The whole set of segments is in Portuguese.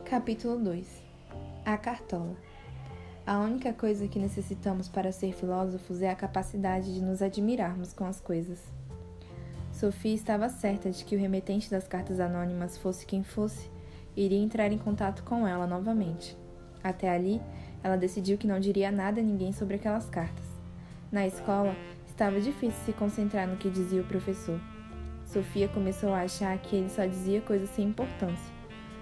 Capítulo 2. A cartola. A única coisa que necessitamos para ser filósofos é a capacidade de nos admirarmos com as coisas. Sofia estava certa de que o remetente das cartas anônimas, fosse quem fosse, iria entrar em contato com ela novamente. Até ali, ela decidiu que não diria nada a ninguém sobre aquelas cartas. Na escola, estava difícil se concentrar no que dizia o professor. Sofia começou a achar que ele só dizia coisas sem importância.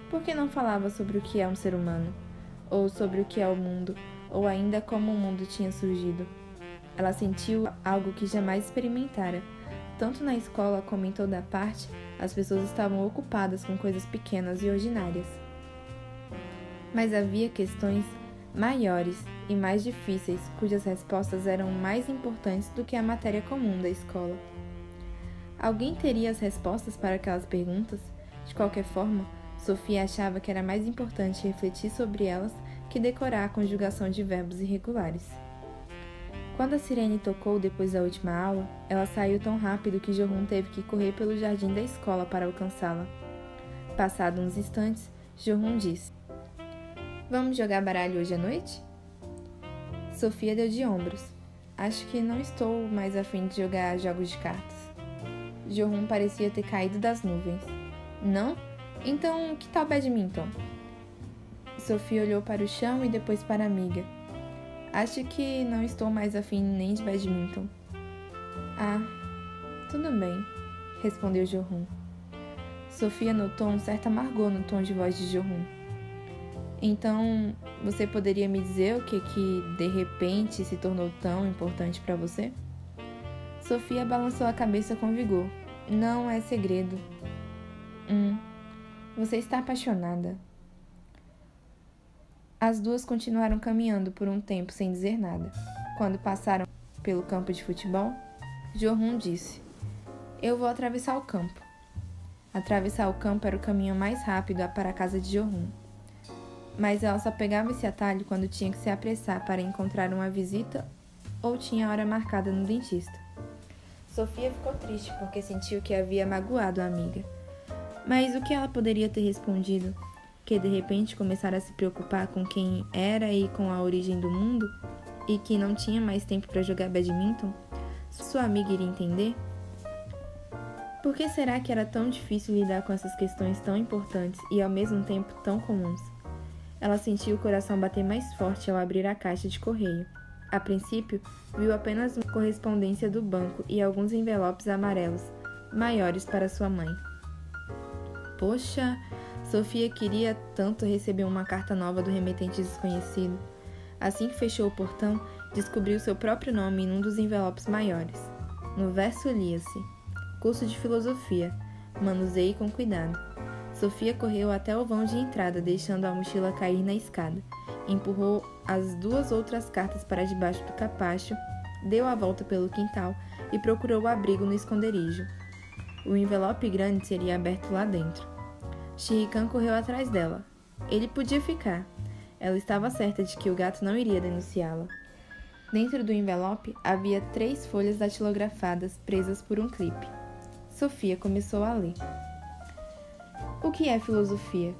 Por que não falava sobre o que é um ser humano? Ou sobre o que é o mundo? Ou ainda como o mundo tinha surgido? Ela sentiu algo que jamais experimentara. Tanto na escola como em toda parte, as pessoas estavam ocupadas com coisas pequenas e ordinárias. Mas havia questões maiores e mais difíceis, cujas respostas eram mais importantes do que a matéria comum da escola. Alguém teria as respostas para aquelas perguntas? De qualquer forma, Sofia achava que era mais importante refletir sobre elas que decorar a conjugação de verbos irregulares. Quando a sirene tocou depois da última aula, ela saiu tão rápido que Jorun teve que correr pelo jardim da escola para alcançá-la. Passados uns instantes, Jorun disse: "Vamos jogar baralho hoje à noite?" Sofia deu de ombros. "Acho que não estou mais a fim de jogar jogos de cartas." Jorun parecia ter caído das nuvens. "Não? Então, que tal badminton?" Sofia olhou para o chão e depois para a amiga. "Acho que não estou mais afim nem de badminton." "Ah, tudo bem," respondeu Jorun. Sofia notou um certo amargor no tom de voz de Jorun. "Então, você poderia me dizer o que de repente se tornou tão importante para você?" Sofia balançou a cabeça com vigor. "Não é segredo." Você está apaixonada." As duas continuaram caminhando por um tempo sem dizer nada. Quando passaram pelo campo de futebol, Jorun disse: "Eu vou atravessar o campo." Atravessar o campo era o caminho mais rápido para a casa de Jorun. Mas ela só pegava esse atalho quando tinha que se apressar para encontrar uma visita ou tinha hora marcada no dentista. Sofia ficou triste porque sentiu que havia magoado a amiga. Mas o que ela poderia ter respondido? Que de repente começara a se preocupar com quem era e com a origem do mundo? E que não tinha mais tempo para jogar badminton? Sua amiga iria entender? Por que será que era tão difícil lidar com essas questões tão importantes e ao mesmo tempo tão comuns? Ela sentiu o coração bater mais forte ao abrir a caixa de correio. A princípio, viu apenas uma correspondência do banco e alguns envelopes amarelos, maiores para sua mãe. Poxa, Sofia queria tanto receber uma carta nova do remetente desconhecido. Assim que fechou o portão, descobriu seu próprio nome em um dos envelopes maiores. No verso lia-se: "Curso de Filosofia. Manuseie com cuidado." Sofia correu até o vão de entrada, deixando a mochila cair na escada. Empurrou as duas outras cartas para debaixo do capacho, deu a volta pelo quintal e procurou o abrigo no esconderijo. O envelope grande seria aberto lá dentro. Shirikan correu atrás dela. Ele podia ficar. Ela estava certa de que o gato não iria denunciá-la. Dentro do envelope havia 3 folhas datilografadas presas por um clipe. Sofia começou a ler. O que é filosofia?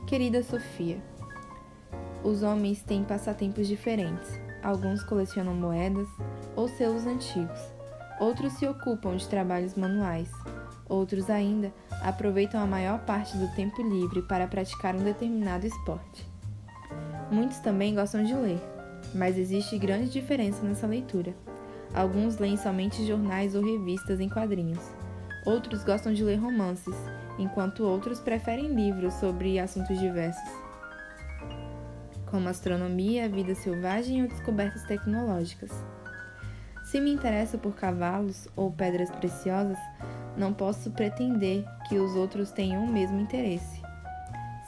Querida Sofia, os homens têm passatempos diferentes. Alguns colecionam moedas ou selos antigos. Outros se ocupam de trabalhos manuais. Outros ainda aproveitam a maior parte do tempo livre para praticar um determinado esporte. Muitos também gostam de ler, mas existe grande diferença nessa leitura. Alguns leem somente jornais ou revistas em quadrinhos. Outros gostam de ler romances, enquanto outros preferem livros sobre assuntos diversos, como astronomia, vida selvagem ou descobertas tecnológicas. Se me interesso por cavalos ou pedras preciosas, não posso pretender que os outros tenham o mesmo interesse.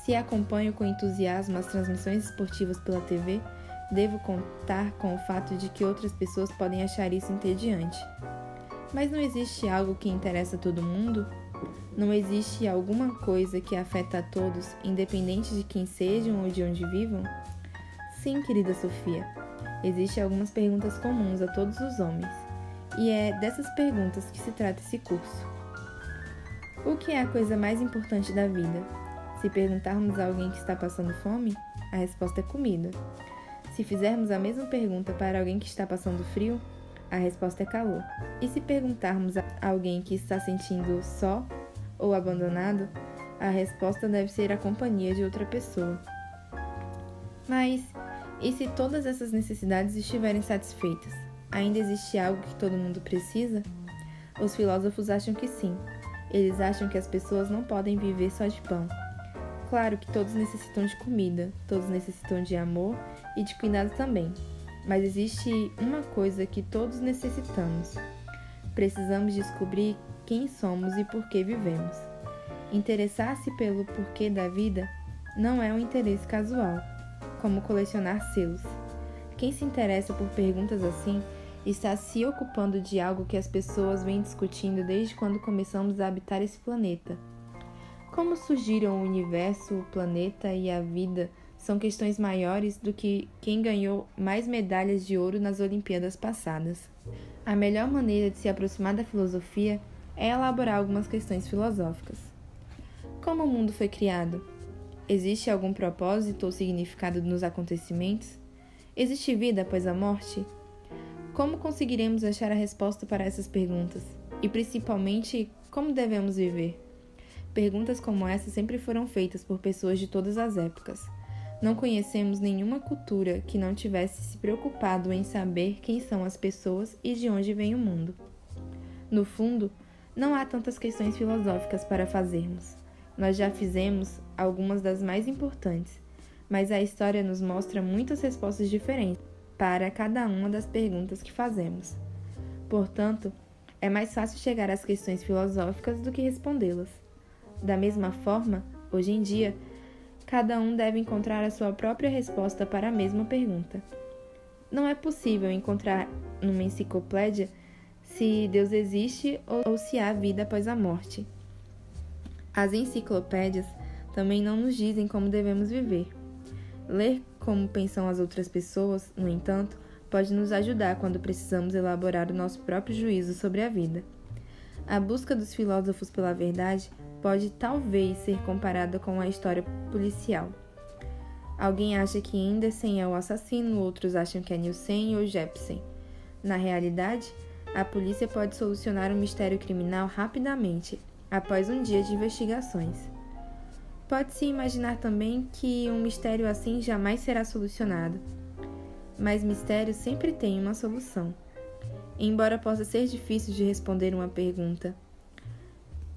Se acompanho com entusiasmo as transmissões esportivas pela TV, devo contar com o fato de que outras pessoas podem achar isso entediante. Mas não existe algo que interessa a todo mundo? Não existe alguma coisa que afeta a todos, independente de quem sejam ou de onde vivam? Sim, querida Sofia. Existem algumas perguntas comuns a todos os homens, e é dessas perguntas que se trata esse curso. O que é a coisa mais importante da vida? Se perguntarmos a alguém que está passando fome, a resposta é comida. Se fizermos a mesma pergunta para alguém que está passando frio, a resposta é calor. E se perguntarmos a alguém que está sentindo só ou abandonado, a resposta deve ser a companhia de outra pessoa. Mas, e se todas essas necessidades estiverem satisfeitas? Ainda existe algo que todo mundo precisa? Os filósofos acham que sim. Eles acham que as pessoas não podem viver só de pão. Claro que todos necessitam de comida, todos necessitam de amor e de cuidado também. Mas existe uma coisa que todos necessitamos. Precisamos descobrir quem somos e por que vivemos. Interessar-se pelo porquê da vida não é um interesse casual, como colecionar selos. Quem se interessa por perguntas assim está se ocupando de algo que as pessoas vêm discutindo desde quando começamos a habitar esse planeta. Como surgiram o universo, o planeta e a vida são questões maiores do que quem ganhou mais medalhas de ouro nas Olimpíadas passadas. A melhor maneira de se aproximar da filosofia é elaborar algumas questões filosóficas. Como o mundo foi criado? Existe algum propósito ou significado nos acontecimentos? Existe vida após a morte? Como conseguiremos achar a resposta para essas perguntas? E, principalmente, como devemos viver? Perguntas como essa sempre foram feitas por pessoas de todas as épocas. Não conhecemos nenhuma cultura que não tivesse se preocupado em saber quem são as pessoas e de onde vem o mundo. No fundo, não há tantas questões filosóficas para fazermos. Nós já fizemos algumas das mais importantes, mas a história nos mostra muitas respostas diferentes para cada uma das perguntas que fazemos. Portanto, é mais fácil chegar às questões filosóficas do que respondê-las. Da mesma forma, hoje em dia, cada um deve encontrar a sua própria resposta para a mesma pergunta. Não é possível encontrar numa enciclopédia se Deus existe ou se há vida após a morte. As enciclopédias também não nos dizem como devemos viver. Ler como pensam as outras pessoas, no entanto, pode nos ajudar quando precisamos elaborar o nosso próprio juízo sobre a vida. A busca dos filósofos pela verdade pode talvez ser comparada com a história policial. Alguém acha que Andersen é o assassino, outros acham que é Nielsen ou Jepsen. Na realidade, a polícia pode solucionar um mistério criminal rapidamente, após um dia de investigações. Pode-se imaginar também que um mistério assim jamais será solucionado, mas mistério sempre tem uma solução. Embora possa ser difícil de responder uma pergunta,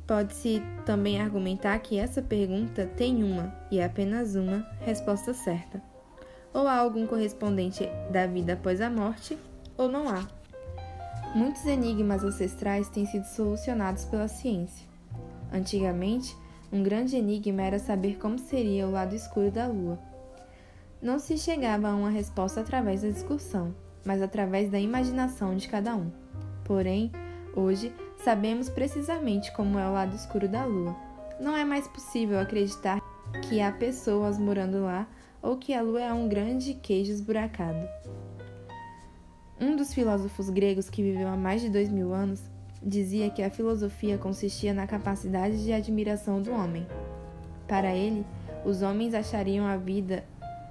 pode-se também argumentar que essa pergunta tem uma, e apenas uma, resposta certa. Ou há algum correspondente da vida após a morte, ou não há. Muitos enigmas ancestrais têm sido solucionados pela ciência. Antigamente, um grande enigma era saber como seria o lado escuro da Lua. Não se chegava a uma resposta através da discussão, mas através da imaginação de cada um. Porém, hoje, sabemos precisamente como é o lado escuro da Lua. Não é mais possível acreditar que há pessoas morando lá ou que a Lua é um grande queijo esburacado. Um dos filósofos gregos que viveu há mais de 2000 anos dizia que a filosofia consistia na capacidade de admiração do homem. Para ele, os homens achariam a vida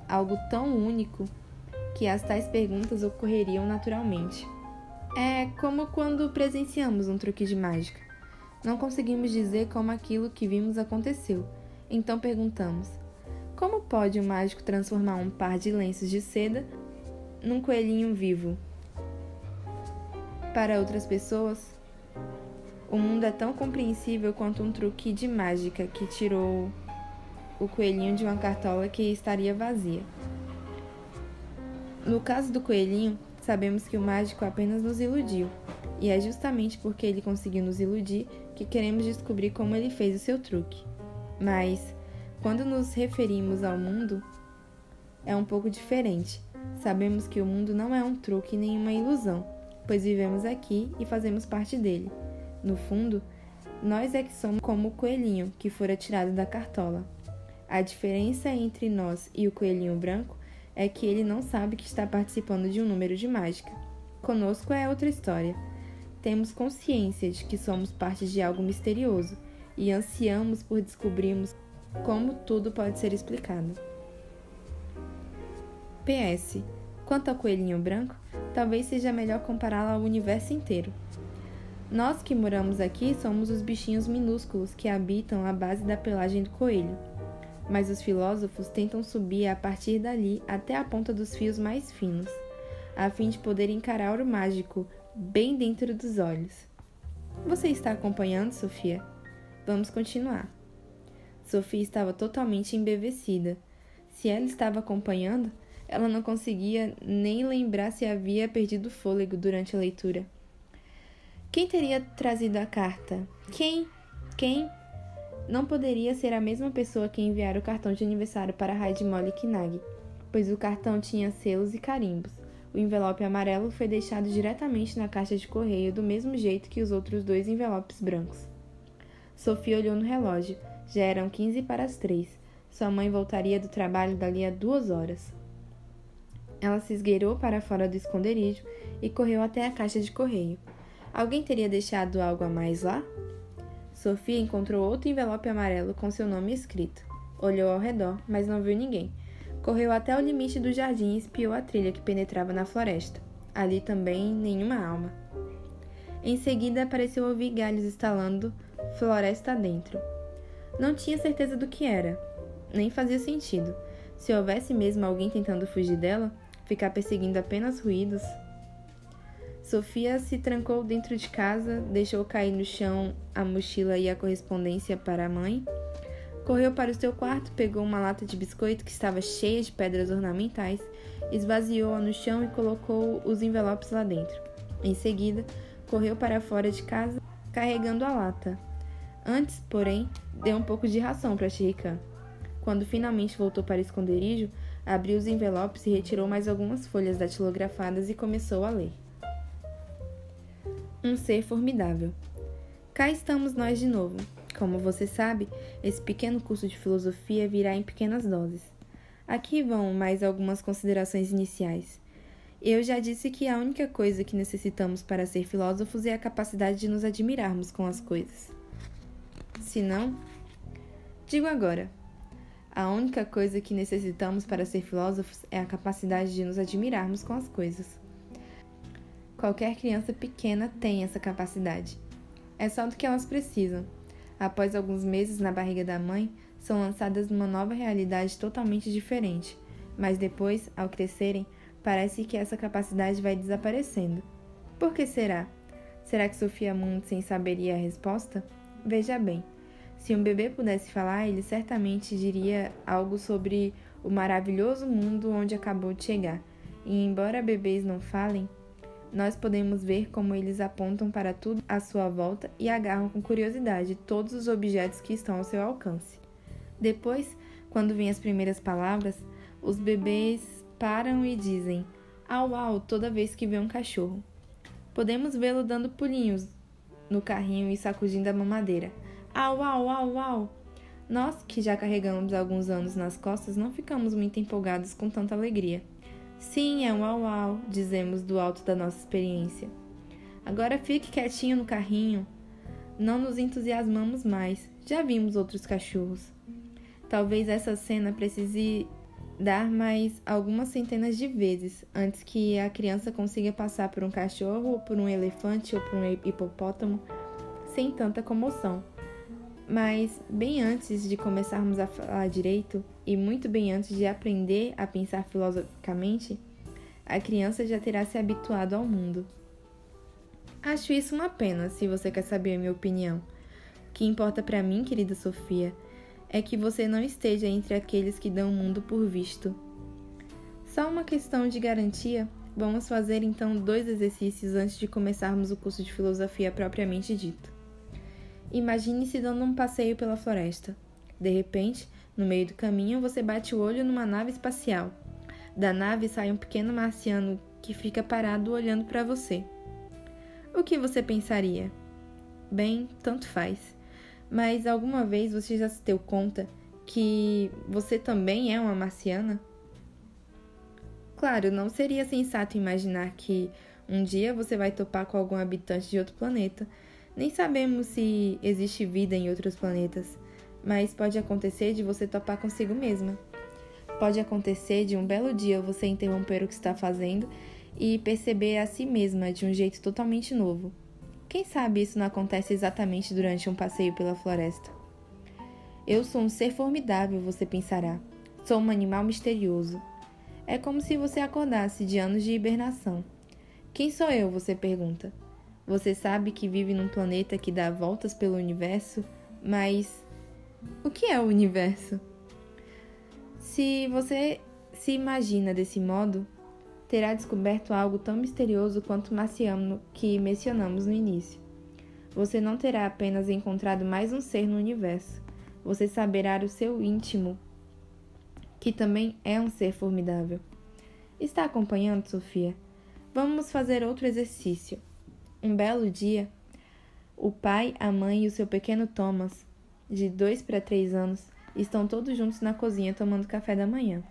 algo tão único que as tais perguntas ocorreriam naturalmente. É como quando presenciamos um truque de mágica. Não conseguimos dizer como aquilo que vimos aconteceu. Então perguntamos: como pode um mágico transformar um par de lenços de seda num coelhinho vivo? Para outras pessoas, o mundo é tão compreensível quanto um truque de mágica que tirou o coelhinho de uma cartola que estaria vazia. No caso do coelhinho, sabemos que o mágico apenas nos iludiu, e é justamente porque ele conseguiu nos iludir que queremos descobrir como ele fez o seu truque. Mas, quando nos referimos ao mundo, é um pouco diferente. Sabemos que o mundo não é um truque nem uma ilusão, pois vivemos aqui e fazemos parte dele. No fundo, nós é que somos como o coelhinho que fora tirado da cartola. A diferença entre nós e o coelhinho branco é que ele não sabe que está participando de um número de mágica. Conosco é outra história. Temos consciência de que somos parte de algo misterioso e ansiamos por descobrirmos como tudo pode ser explicado. PS. Quanto ao coelhinho branco, talvez seja melhor compará-lo ao universo inteiro. Nós que moramos aqui somos os bichinhos minúsculos que habitam a base da pelagem do coelho. Mas os filósofos tentam subir a partir dali até a ponta dos fios mais finos, a fim de poder encarar o mágico bem dentro dos olhos. Você está acompanhando, Sofia? Vamos continuar. Sofia estava totalmente embevecida. Se ela estava acompanhando, ela não conseguia nem lembrar se havia perdido o fôlego durante a leitura. Quem teria trazido a carta? Quem? Não poderia ser a mesma pessoa que enviara o cartão de aniversário para Heidi Molly Knag, pois o cartão tinha selos e carimbos. O envelope amarelo foi deixado diretamente na caixa de correio do mesmo jeito que os outros 2 envelopes brancos. Sofia olhou no relógio. Já eram 15 para as 3. Sua mãe voltaria do trabalho dali a 2 horas. Ela se esgueirou para fora do esconderijo e correu até a caixa de correio. Alguém teria deixado algo a mais lá? Sofia encontrou outro envelope amarelo com seu nome escrito. Olhou ao redor, mas não viu ninguém. Correu até o limite do jardim e espiou a trilha que penetrava na floresta. Ali também nenhuma alma. Em seguida, pareceu ouvir galhos estalando floresta adentro. Não tinha certeza do que era. Nem fazia sentido. Se houvesse mesmo alguém tentando fugir dela, ficar perseguindo apenas ruídos. Sofia se trancou dentro de casa, deixou cair no chão a mochila e a correspondência para a mãe. Correu para o seu quarto, pegou uma lata de biscoito que estava cheia de pedras ornamentais, esvaziou-a no chão e colocou os envelopes lá dentro. Em seguida, correu para fora de casa, carregando a lata. Antes, porém, deu um pouco de ração para Chirican. Quando finalmente voltou para o esconderijo, abriu os envelopes e retirou mais algumas folhas datilografadas e começou a ler. Um ser formidável. Cá estamos nós de novo. Como você sabe, esse pequeno curso de filosofia virá em pequenas doses. Aqui vão mais algumas considerações iniciais. Eu já disse que a única coisa que necessitamos para ser filósofos é a capacidade de nos admirarmos com as coisas. Se não, digo agora. A única coisa que necessitamos para ser filósofos é a capacidade de nos admirarmos com as coisas. Qualquer criança pequena tem essa capacidade. É só do que elas precisam. Após alguns meses na barriga da mãe, são lançadas numa nova realidade totalmente diferente. Mas depois, ao crescerem, parece que essa capacidade vai desaparecendo. Por que será? Será que Sofia Mundsen saberia a resposta? Veja bem, se um bebê pudesse falar, ele certamente diria algo sobre o maravilhoso mundo onde acabou de chegar. E embora bebês não falem, nós podemos ver como eles apontam para tudo à sua volta e agarram com curiosidade todos os objetos que estão ao seu alcance. Depois, quando vêm as primeiras palavras, os bebês param e dizem "au au" toda vez que vê um cachorro. Podemos vê-lo dando pulinhos no carrinho e sacudindo a mamadeira. "Au au au au". Nós, que já carregamos alguns anos nas costas, não ficamos muito empolgados com tanta alegria. Sim, é um au-au, dizemos do alto da nossa experiência. Agora fique quietinho no carrinho. Não nos entusiasmamos mais. Já vimos outros cachorros. Talvez essa cena precise dar mais algumas centenas de vezes antes que a criança consiga passar por um cachorro, ou por um elefante, ou por um hipopótamo, sem tanta comoção. Mas, bem antes de começarmos a falar direito, e muito bem antes de aprender a pensar filosoficamente, a criança já terá se habituado ao mundo. Acho isso uma pena, se você quer saber a minha opinião. O que importa para mim, querida Sofia, é que você não esteja entre aqueles que dão o mundo por visto. Só uma questão de garantia, vamos fazer então 2 exercícios antes de começarmos o curso de filosofia propriamente dito. Imagine-se dando um passeio pela floresta. De repente, no meio do caminho, você bate o olho numa nave espacial. Da nave sai um pequeno marciano que fica parado olhando para você. O que você pensaria? Bem, tanto faz. Mas alguma vez você já se deu conta que você também é uma marciana? Claro, não seria sensato imaginar que um dia você vai topar com algum habitante de outro planeta. Nem sabemos se existe vida em outros planetas, mas pode acontecer de você topar consigo mesma. Pode acontecer de um belo dia você interromper o que está fazendo e perceber a si mesma de um jeito totalmente novo. Quem sabe isso não acontece exatamente durante um passeio pela floresta? Eu sou um ser formidável, você pensará. Sou um animal misterioso. É como se você acordasse de anos de hibernação. Quem sou eu, você pergunta. Você sabe que vive num planeta que dá voltas pelo universo, mas o que é o universo? Se você se imagina desse modo, terá descoberto algo tão misterioso quanto o marciano que mencionamos no início. Você não terá apenas encontrado mais um ser no universo. Você saberá o seu íntimo, que também é um ser formidável. Está acompanhando, Sofia? Vamos fazer outro exercício. Um belo dia, o pai, a mãe e o seu pequeno Thomas, de 2 para 3 anos, estão todos juntos na cozinha tomando café da manhã.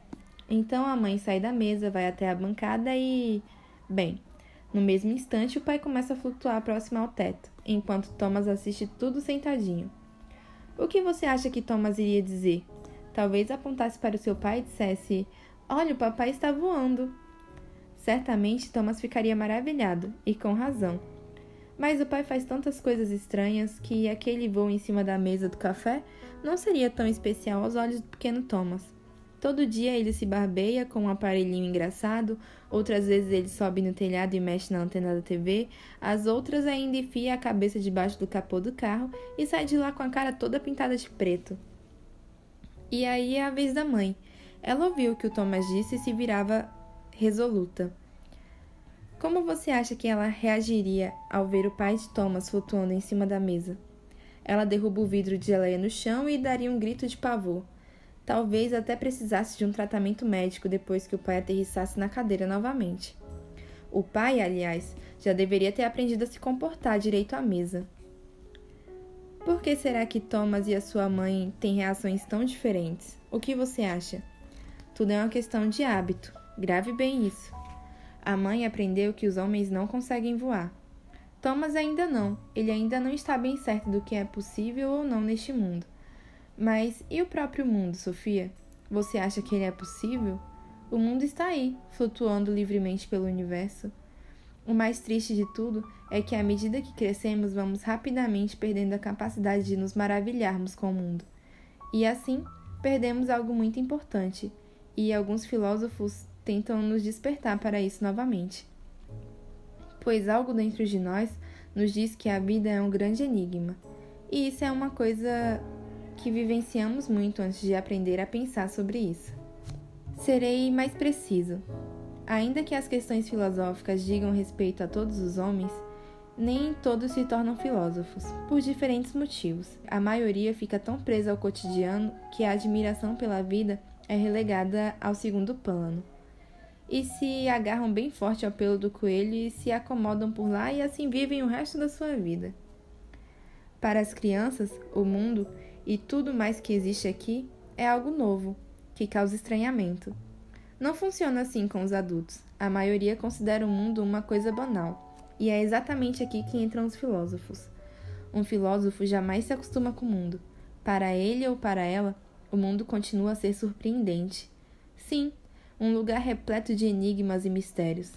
Então a mãe sai da mesa, vai até a bancada e... Bem, no mesmo instante o pai começa a flutuar próximo ao teto, enquanto Thomas assiste tudo sentadinho. O que você acha que Thomas iria dizer? Talvez apontasse para o seu pai e dissesse: "Olha, o papai está voando." Certamente Thomas ficaria maravilhado, e com razão. Mas o pai faz tantas coisas estranhas que aquele voo em cima da mesa do café não seria tão especial aos olhos do pequeno Thomas. Todo dia ele se barbeia com um aparelhinho engraçado, outras vezes ele sobe no telhado e mexe na antena da TV, as outras ainda enfia a cabeça debaixo do capô do carro e sai de lá com a cara toda pintada de preto. E aí é a vez da mãe. Ela ouviu o que o Thomas disse e se virava resoluta. Como você acha que ela reagiria ao ver o pai de Thomas flutuando em cima da mesa? Ela derruba o vidro de geleia no chão e daria um grito de pavor. Talvez até precisasse de um tratamento médico depois que o pai aterrissasse na cadeira novamente. O pai, aliás, já deveria ter aprendido a se comportar direito à mesa. Por que será que Thomas e a sua mãe têm reações tão diferentes? O que você acha? Tudo é uma questão de hábito. Grave bem isso. A mãe aprendeu que os homens não conseguem voar. Thomas ainda não. Ele ainda não está bem certo do que é possível ou não neste mundo. Mas e o próprio mundo, Sofia? Você acha que ele é possível? O mundo está aí, flutuando livremente pelo universo. O mais triste de tudo é que à medida que crescemos, vamos rapidamente perdendo a capacidade de nos maravilharmos com o mundo. E assim, perdemos algo muito importante, e alguns filósofos tentam nos despertar para isso novamente. Pois algo dentro de nós nos diz que a vida é um grande enigma, e isso é uma coisa que vivenciamos muito antes de aprender a pensar sobre isso. Serei mais preciso. Ainda que as questões filosóficas digam respeito a todos os homens, nem todos se tornam filósofos, por diferentes motivos. A maioria fica tão presa ao cotidiano que a admiração pela vida é relegada ao segundo plano. E se agarram bem forte ao pelo do coelho e se acomodam por lá e assim vivem o resto da sua vida. Para as crianças, o mundo e tudo mais que existe aqui é algo novo, que causa estranhamento. Não funciona assim com os adultos. A maioria considera o mundo uma coisa banal. E é exatamente aqui que entram os filósofos. Um filósofo jamais se acostuma com o mundo. Para ele ou para ela, o mundo continua a ser surpreendente. Sim, um lugar repleto de enigmas e mistérios.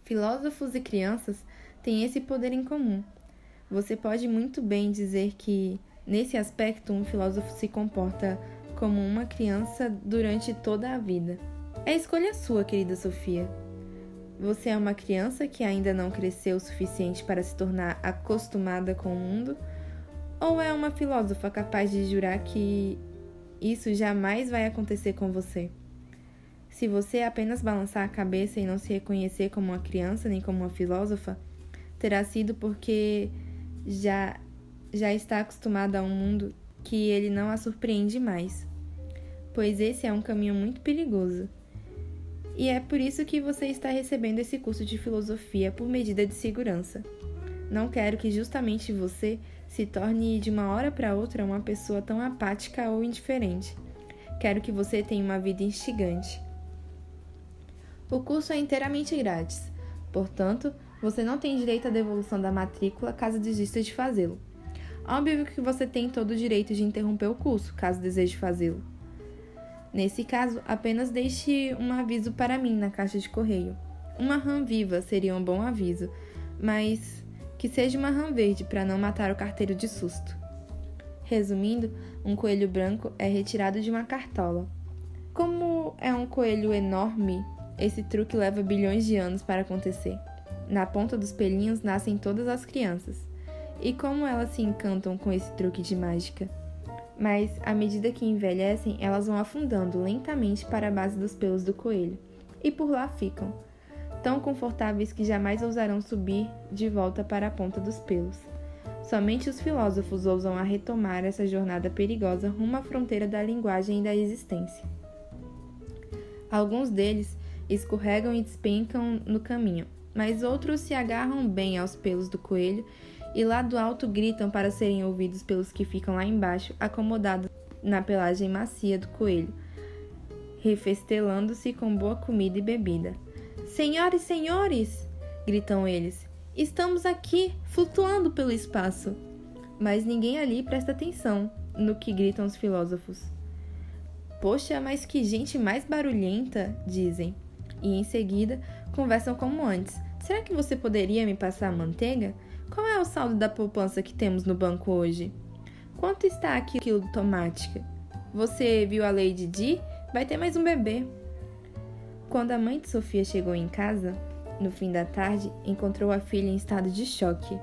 Filósofos e crianças têm esse poder em comum. Você pode muito bem dizer que, nesse aspecto, um filósofo se comporta como uma criança durante toda a vida. É escolha sua, querida Sofia. Você é uma criança que ainda não cresceu o suficiente para se tornar acostumada com o mundo? Ou é uma filósofa capaz de jurar que isso jamais vai acontecer com você? Se você apenas balançar a cabeça e não se reconhecer como uma criança nem como uma filósofa, terá sido porque já está acostumada a um mundo que ele não a surpreende mais. Pois esse é um caminho muito perigoso. E é por isso que você está recebendo esse curso de filosofia por medida de segurança. Não quero que justamente você se torne de uma hora para outra uma pessoa tão apática ou indiferente. Quero que você tenha uma vida instigante. O curso é inteiramente grátis, portanto, você não tem direito à devolução da matrícula caso desista de fazê-lo. Óbvio que você tem todo o direito de interromper o curso, caso deseje fazê-lo. Nesse caso, apenas deixe um aviso para mim na caixa de correio. Uma rã viva seria um bom aviso, mas que seja uma rã verde para não matar o carteiro de susto. Resumindo, um coelho branco é retirado de uma cartola. Como é um coelho enorme, esse truque leva bilhões de anos para acontecer. Na ponta dos pelinhos nascem todas as crianças. E como elas se encantam com esse truque de mágica? Mas, à medida que envelhecem, elas vão afundando lentamente para a base dos pelos do coelho. E por lá ficam, tão confortáveis que jamais ousarão subir de volta para a ponta dos pelos. Somente os filósofos ousam a retomar essa jornada perigosa rumo à fronteira da linguagem e da existência. Alguns deles escorregam e despencam no caminho, mas outros se agarram bem aos pelos do coelho e lá do alto gritam para serem ouvidos pelos que ficam lá embaixo, acomodados na pelagem macia do coelho, refestelando-se com boa comida e bebida. "Senhoras e senhores!" gritam eles. "Estamos aqui, flutuando pelo espaço." Mas ninguém ali presta atenção no que gritam os filósofos. "Poxa, mas que gente mais barulhenta!" dizem. E em seguida, conversam como antes. "Será que você poderia me passar a manteiga? Qual é o saldo da poupança que temos no banco hoje? Quanto está aqui o quilo de tomate? Você viu a Lady Di? Vai ter mais um bebê." Quando a mãe de Sofia chegou em casa, no fim da tarde, encontrou a filha em estado de choque.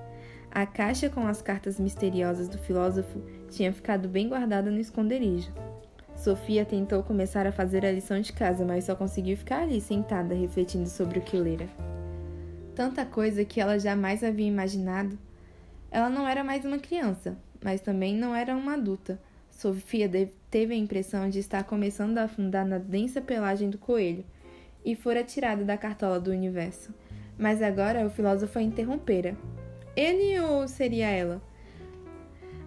A caixa com as cartas misteriosas do filósofo tinha ficado bem guardada no esconderijo. Sofia tentou começar a fazer a lição de casa, mas só conseguiu ficar ali sentada, refletindo sobre o que lera. Tanta coisa que ela jamais havia imaginado. Ela não era mais uma criança, mas também não era uma adulta. Sofia teve a impressão de estar começando a afundar na densa pelagem do coelho e fora tirada da cartola do universo. Mas agora o filósofo a interrompera. Ele ou seria ela?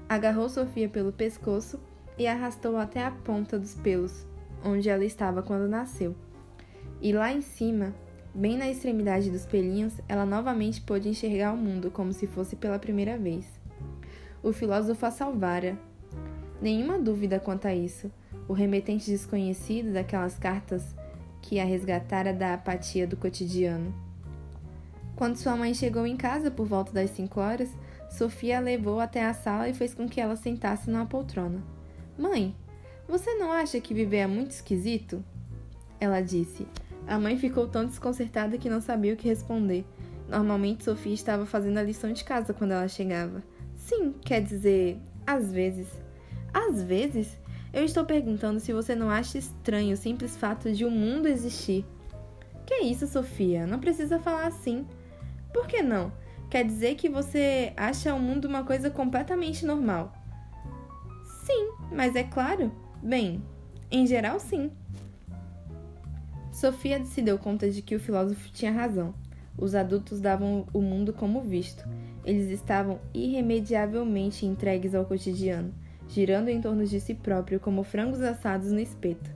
Agarrou Sofia pelo pescoço e arrastou até a ponta dos pelos, onde ela estava quando nasceu. E lá em cima, bem na extremidade dos pelinhos, ela novamente pôde enxergar o mundo como se fosse pela primeira vez. O filósofo a salvara. Nenhuma dúvida quanto a isso. O remetente desconhecido daquelas cartas que a resgatara da apatia do cotidiano. Quando sua mãe chegou em casa por volta das 5 horas, Sofia a levou até a sala e fez com que ela sentasse numa poltrona. "Mãe, você não acha que viver é muito esquisito?" ela disse. A mãe ficou tão desconcertada que não sabia o que responder. Normalmente, Sofia estava fazendo a lição de casa quando ela chegava. "Sim, quer dizer, às vezes." "Às vezes? Eu estou perguntando se você não acha estranho o simples fato de o mundo existir." "Que é isso, Sofia? Não precisa falar assim." "Por que não? Quer dizer que você acha o mundo uma coisa completamente normal." "Sim, mas é claro. Bem, em geral, sim." Sofia se deu conta de que o filósofo tinha razão. Os adultos davam o mundo como visto. Eles estavam irremediavelmente entregues ao cotidiano, girando em torno de si próprio como frangos assados no espeto.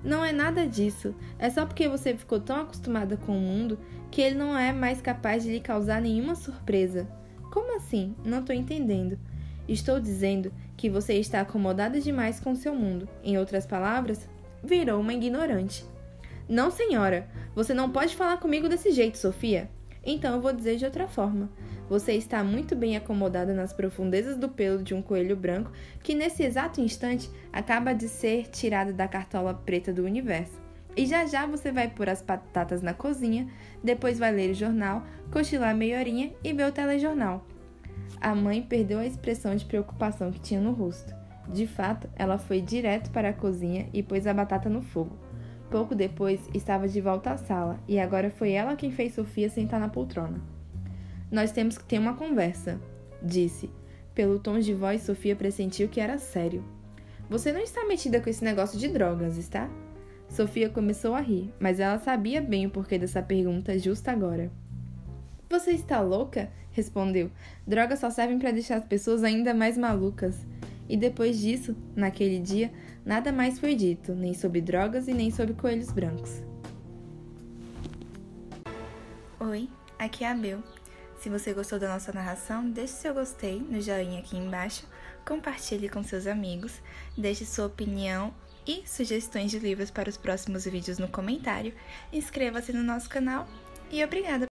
"Não é nada disso. É só porque você ficou tão acostumada com o mundo que ele não é mais capaz de lhe causar nenhuma surpresa." "Como assim? Não estou entendendo." "Estou dizendo que você está acomodada demais com seu mundo. Em outras palavras, virou uma ignorante." "Não, senhora. Você não pode falar comigo desse jeito, Sofia." "Então eu vou dizer de outra forma. Você está muito bem acomodada nas profundezas do pelo de um coelho branco que nesse exato instante acaba de ser tirado da cartola preta do universo. E já já você vai pôr as batatas na cozinha, depois vai ler o jornal, cochilar meia horinha e ver o telejornal." A mãe perdeu a expressão de preocupação que tinha no rosto. De fato, ela foi direto para a cozinha e pôs a batata no fogo. Pouco depois, estava de volta à sala, e agora foi ela quem fez Sofia sentar na poltrona. "Nós temos que ter uma conversa", disse. Pelo tom de voz, Sofia pressentiu que era sério. "Você não está metida com esse negócio de drogas, está?" Sofia começou a rir, mas ela sabia bem o porquê dessa pergunta justo agora. "Você está louca?" respondeu. "Drogas só servem para deixar as pessoas ainda mais malucas." E depois disso, naquele dia, nada mais foi dito, nem sobre drogas e nem sobre coelhos brancos. Oi, aqui é a Bel. Se você gostou da nossa narração, deixe seu gostei no joinha aqui embaixo, compartilhe com seus amigos, deixe sua opinião e sugestões de livros para os próximos vídeos no comentário, inscreva-se no nosso canal e obrigada!